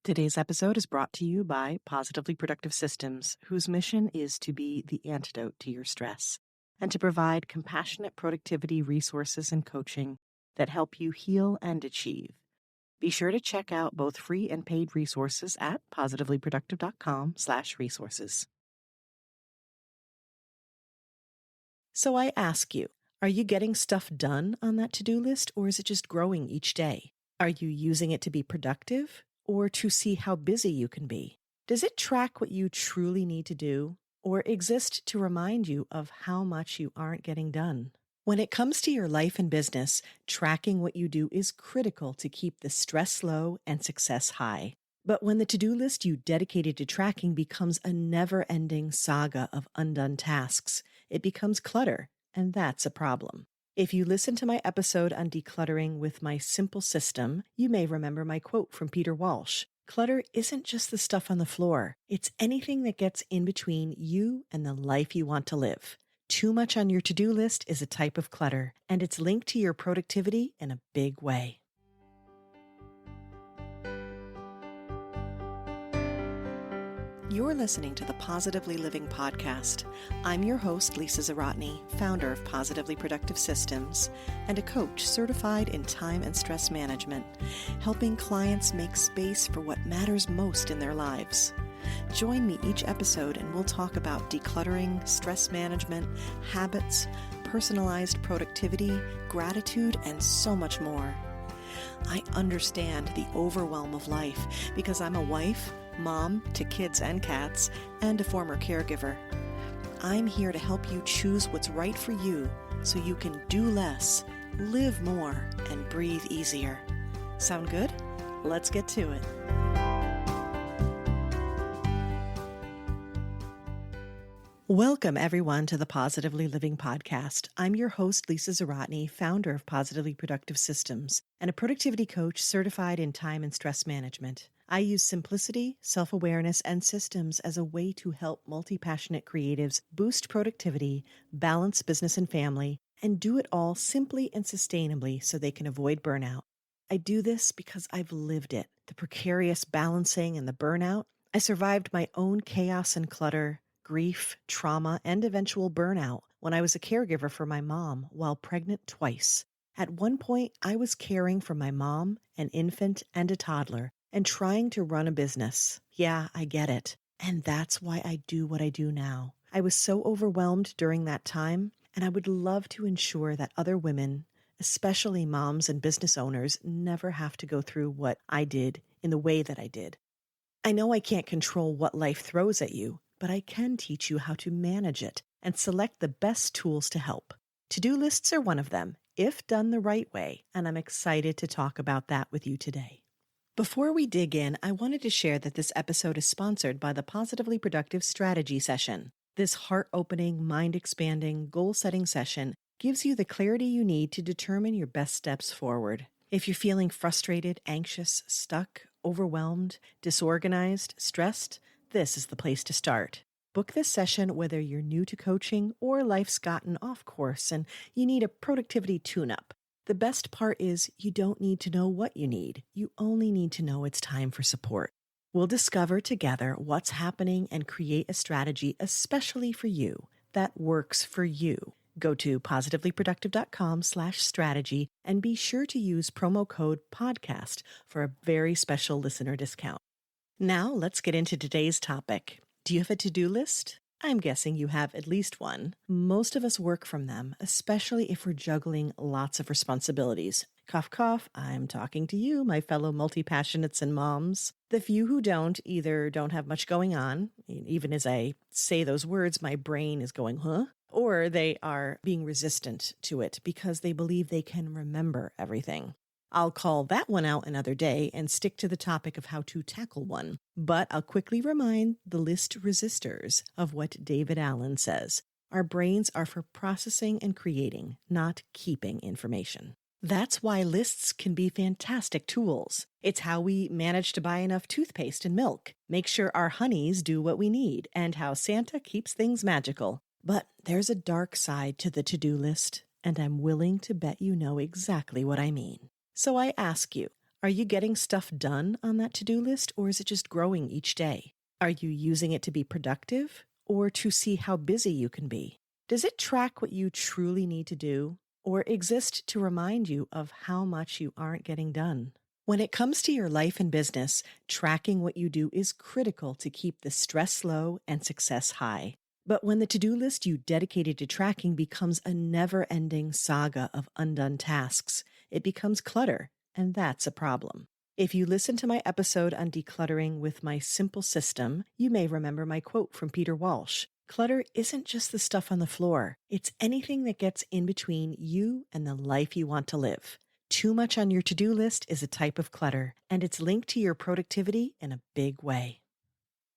Today's episode is brought to you by Positively Productive Systems, whose mission is to be the antidote to your stress and to provide compassionate productivity resources and coaching that help you heal and achieve. Be sure to check out both free and paid resources at positivelyproductive.com/resources. So I ask you, are you getting stuff done on that to-do list, or is it just growing each day? Are you using it to be productive or to see how busy you can be? Does it track what you truly need to do, or exist to remind you of how much you aren't getting done? When it comes to your life and business, tracking what you do is critical to keep the stress low and success high. But when the to-do list you dedicated to tracking becomes a never-ending saga of undone tasks, it becomes clutter, and that's a problem. If you listen to my episode on decluttering with my simple system, you may remember my quote from Peter Walsh. Clutter isn't just the stuff on the floor. It's anything that gets in between you and the life you want to live. Too much on your to-do list is a type of clutter, and it's linked to your productivity in a big way. You're listening to the Positively Living Podcast. I'm your host, Lisa Zawrotny, founder of Positively Productive Systems and a coach certified in time and stress management, helping clients make space for what matters most in their lives. Join me each episode and we'll talk about decluttering, stress management, habits, personalized productivity, gratitude, and so much more. I understand the overwhelm of life because I'm a wife, mom to kids and cats, and a former caregiver. I'm here to help you choose what's right for you so you can do less, live more, and breathe easier. Sound good? Let's get to it. Welcome, everyone, to the Positively Living Podcast. I'm your host, Lisa Zawrotny, founder of Positively Productive Systems and a productivity coach certified in time and stress management. I use simplicity, self-awareness, and systems as a way to help multi-passionate creatives boost productivity, balance business and family, and do it all simply and sustainably so they can avoid burnout. I do this because I've lived it, the precarious balancing and the burnout. I survived my own chaos and clutter, grief, trauma, and eventual burnout when I was a caregiver for my mom while pregnant twice. At one point, I was caring for my mom, an infant, and a toddler, and trying to run a business. Yeah, I get it. And that's why I do what I do now. I was so overwhelmed during that time, and I would love to ensure that other women, especially moms and business owners, never have to go through what I did in the way that I did. I know I can't control what life throws at you, but I can teach you how to manage it and select the best tools to help. To-do lists are one of them, if done the right way, and I'm excited to talk about that with you today. Before we dig in, I wanted to share that this episode is sponsored by the Positively Productive Strategy Session. This heart-opening, mind-expanding, goal-setting session gives you the clarity you need to determine your best steps forward. If you're feeling frustrated, anxious, stuck, overwhelmed, disorganized, stressed, this is the place to start. Book this session whether you're new to coaching or life's gotten off course and you need a productivity tune-up. The best part is you don't need to know what you need. You only need to know it's time for support. We'll discover together what's happening and create a strategy especially for you that works for you. Go to positivelyproductive.com/strategy and be sure to use promo code PODCAST for a very special listener discount. Now let's get into today's topic. Do you have a to-do list? I'm guessing you have at least one. Most of us work from them, especially if we're juggling lots of responsibilities. Cough, cough, I'm talking to you, my fellow multi-passionates and moms. The few who don't either don't have much going on, even as I say those words, my brain is going, huh? Or they are being resistant to it because they believe they can remember everything. I'll call that one out another day and stick to the topic of how to tackle one. But I'll quickly remind the list resistors of what David Allen says. Our brains are for processing and creating, not keeping information. That's why lists can be fantastic tools. It's how we manage to buy enough toothpaste and milk, make sure our honeys do what we need, and how Santa keeps things magical. But there's a dark side to the to-do list, and I'm willing to bet you know exactly what I mean. So I ask you, Are you getting stuff done on that to-do list, or is it just growing each day? Are you using it to be productive or to see how busy you can be? Does it track what you truly need to do or exist to remind you of how much you aren't getting done? When it comes to your life and business, tracking what you do is critical to keep the stress low and success high. But when the to-do list you dedicated to tracking becomes a never-ending saga of undone tasks, it becomes clutter, and that's a problem. If you listen to my episode on decluttering with my simple system, you may remember my quote from Peter Walsh. Clutter isn't just the stuff on the floor. It's anything that gets in between you and the life you want to live. Too much on your to-do list is a type of clutter, and it's linked to your productivity in a big way.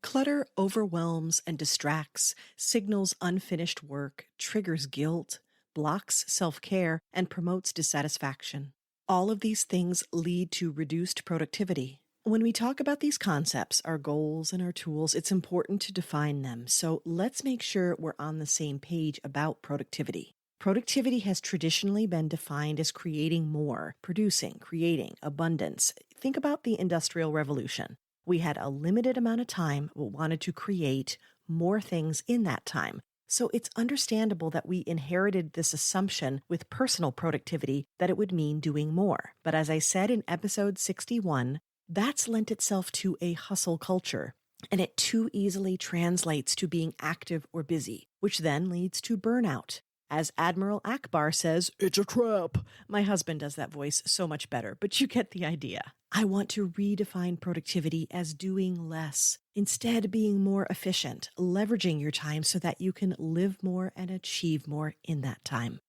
Clutter overwhelms and distracts, signals unfinished work, triggers guilt, blocks self-care, and promotes dissatisfaction. All of these things lead to reduced productivity. When we talk about these concepts, our goals and our tools, it's important to define them. So let's make sure we're on the same page about productivity. Productivity has traditionally been defined as creating more, producing, creating, abundance. Think about the Industrial Revolution. We had a limited amount of time, but wanted to create more things in that time. So it's understandable that we inherited this assumption with personal productivity that it would mean doing more. But as I said in episode 61, that's lent itself to a hustle culture, and it too easily translates to being active or busy, which then leads to burnout. As Admiral Akbar says, "It's a trap." My husband does that voice so much better, but you get the idea. I want to redefine productivity as doing less, instead being more efficient, leveraging your time so that you can live more and achieve more in that time.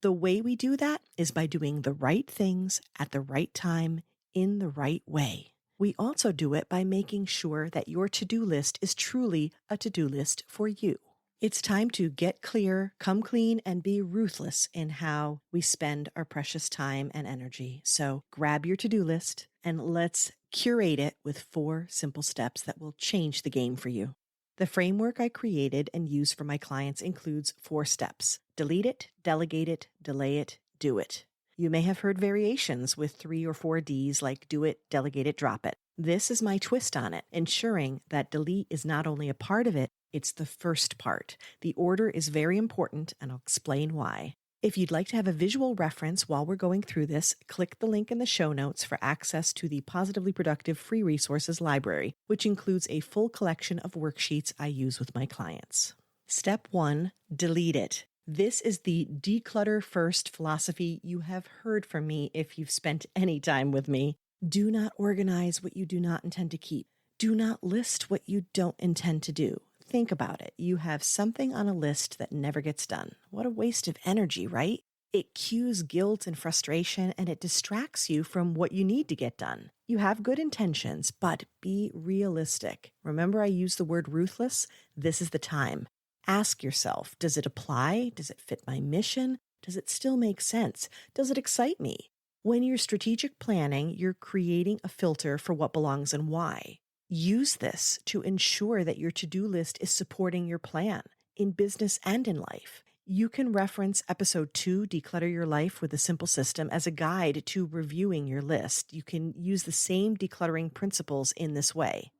The way we do that is by doing the right things at the right time in the right way. We also do it by making sure that your to-do list is truly a to-do list for you. It's time to get clear, come clean, and be ruthless in how we spend our precious time and energy. So grab your to-do list and let's curate it with 4 simple steps that will change the game for you. The framework I created and use for my clients includes 4 steps. Delete it, delegate it, delay it, do it. You may have heard variations with 3 or 4 Ds like do it, delegate it, drop it. This is my twist on it, ensuring that delete is not only a part of it, it's the first part. The order is very important, and I'll explain why. If you'd like to have a visual reference while we're going through this, click the link in the show notes for access to the Positively Productive Free Resources Library, which includes a full collection of worksheets I use with my clients. Step 1, delete it. This is the declutter first philosophy you have heard from me if you've spent any time with me. Do not organize what you do not intend to keep. Do not list what you don't intend to do. Think about it. You have something on a list that never gets done. What a waste of energy, right? It cues guilt and frustration, and it distracts you from what you need to get done. You have good intentions, but be realistic. Remember I used the word ruthless? This is the time. Ask yourself, does it apply? Does it fit my mission? Does it still make sense? Does it excite me? When you're strategic planning, you're creating a filter for what belongs and why. Use this to ensure that your to-do list is supporting your plan in business and in life. You can reference episode 2, Declutter Your Life with a Simple System, as a guide to reviewing your list. You can use the same decluttering principles in this way.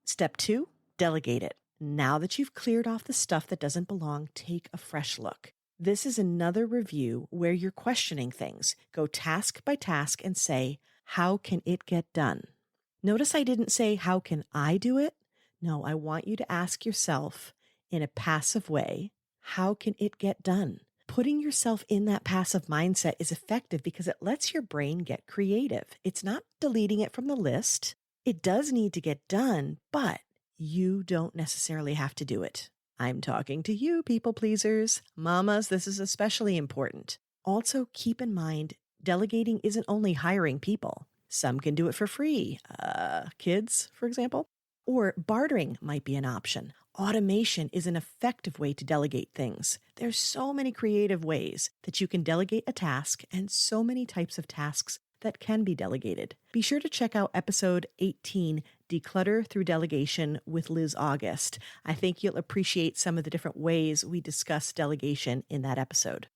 Step 2, delegate it. Now that you've cleared off the stuff that doesn't belong, take a fresh look. This is another review where you're questioning things. Go task by task and say, how can it get done? Notice I didn't say, how can I do it? No, I want you to ask yourself in a passive way, how can it get done? Putting yourself in that passive mindset is effective because it lets your brain get creative. It's not deleting it from the list. It does need to get done, but you don't necessarily have to do it. I'm talking to you, people pleasers. Mamas, this is especially important. Also, keep in mind, delegating isn't only hiring people. Some can do it for free. Kids, for example. Or bartering might be an option. Automation is an effective way to delegate things. There's so many creative ways that you can delegate a task and so many types of tasks that can be delegated. Be sure to check out episode 18, Declutter Through Delegation with Liz August. I think you'll appreciate some of the different ways we discuss delegation in that episode.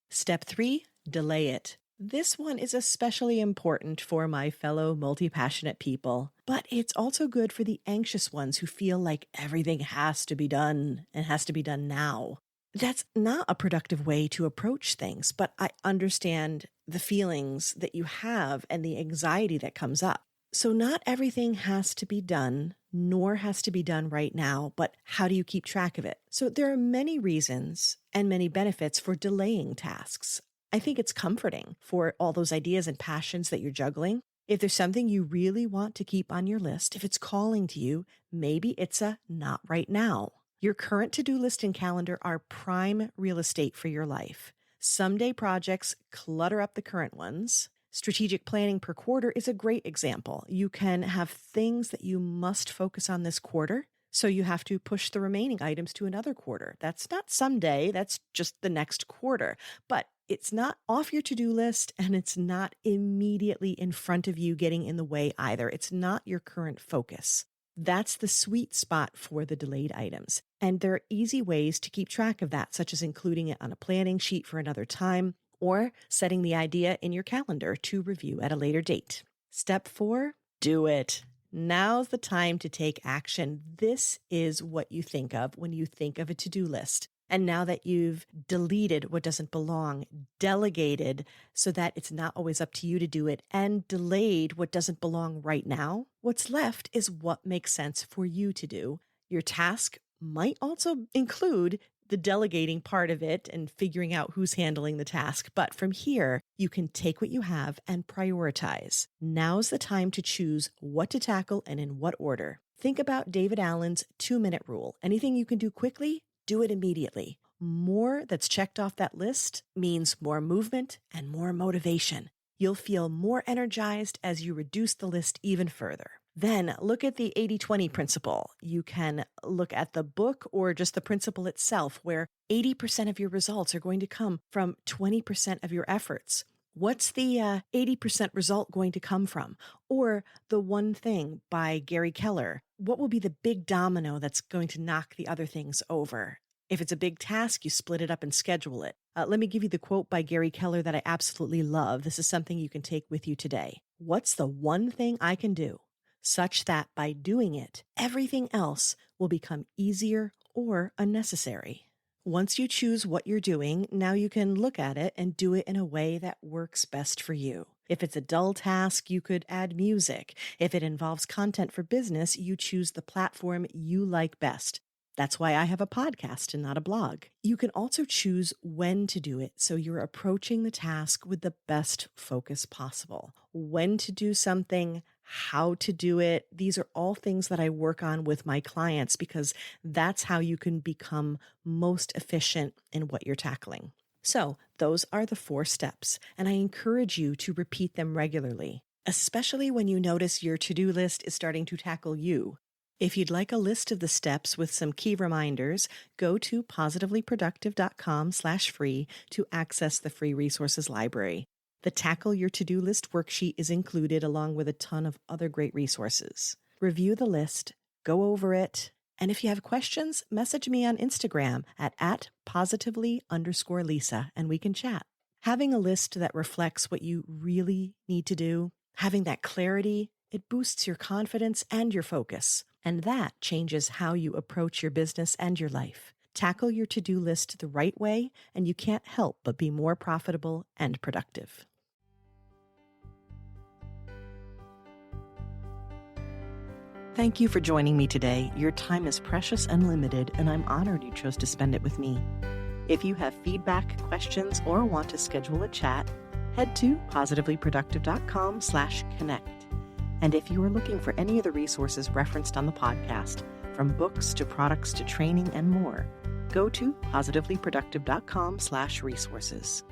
Step 3, delay it. This one is especially important for my fellow multi-passionate people, but it's also good for the anxious ones who feel like everything has to be done and has to be done now. That's not a productive way to approach things, but I understand the feelings that you have and the anxiety that comes up. So not everything has to be done, nor has to be done right now, but how do you keep track of it? So there are many reasons and many benefits for delaying tasks. I think it's comforting for all those ideas and passions that you're juggling. If there's something you really want to keep on your list, if it's calling to you, maybe it's a not right now. Your current to-do list and calendar are prime real estate for your life. Someday projects clutter up the current ones. Strategic planning per quarter is a great example. You can have things that you must focus on this quarter, so you have to push the remaining items to another quarter. That's not someday, that's just the next quarter. But it's not off your to-do list, and it's not immediately in front of you getting in the way either. It's not your current focus. That's the sweet spot for the delayed items. And there are easy ways to keep track of that, such as including it on a planning sheet for another time, or setting the idea in your calendar to review at a later date. Step 4, do it. Now's the time to take action. This is what you think of when you think of a to-do list. And now that you've deleted what doesn't belong, delegated so that it's not always up to you to do it, and delayed what doesn't belong right now, what's left is what makes sense for you to do. Your task might also include the delegating part of it and figuring out who's handling the task. But from here, you can take what you have and prioritize. Now's the time to choose what to tackle and in what order. Think about David Allen's 2-minute rule. Anything you can do quickly, do it immediately. More that's checked off that list means more movement and more motivation. You'll feel more energized as you reduce the list even further. Then look at the 80-20 principle. You can look at the book or just the principle itself, where 80% of your results are going to come from 20% of your efforts. What's the 80% result going to come from? Or The One Thing by Gary Keller. What will be the big domino that's going to knock the other things over? If it's a big task, you split it up and schedule it. Let me give you the quote by Gary Keller that I absolutely love. This is something you can take with you today. What's the one thing I can do such that by doing it, everything else will become easier or unnecessary? Once you choose what you're doing, now you can look at it and do it in a way that works best for you. If it's a dull task, you could add music. If it involves content for business, you choose the platform you like best. That's why I have a podcast and not a blog. You can also choose when to do it, so you're approaching the task with the best focus possible. When to do something, how to do it. These are all things that I work on with my clients because that's how you can become most efficient in what you're tackling. So those are the 4 steps, and I encourage you to repeat them regularly, especially when you notice your to-do list is starting to tackle you. If you'd like a list of the steps with some key reminders, go to positivelyproductive.com/free to access the free resources library. The Tackle Your To-Do List worksheet is included along with a ton of other great resources. Review the list, go over it, and if you have questions, message me on Instagram at @positively_Lisa and we can chat. Having a list that reflects what you really need to do, having that clarity, it boosts your confidence and your focus. And that changes how you approach your business and your life. Tackle your to-do list the right way, and you can't help but be more profitable and productive. Thank you for joining me today. Your time is precious and limited, and I'm honored you chose to spend it with me. If you have feedback, questions, or want to schedule a chat, head to positivelyproductive.com/connect. And if you are looking for any of the resources referenced on the podcast, from books to products to training and more, go to positivelyproductive.com/resources.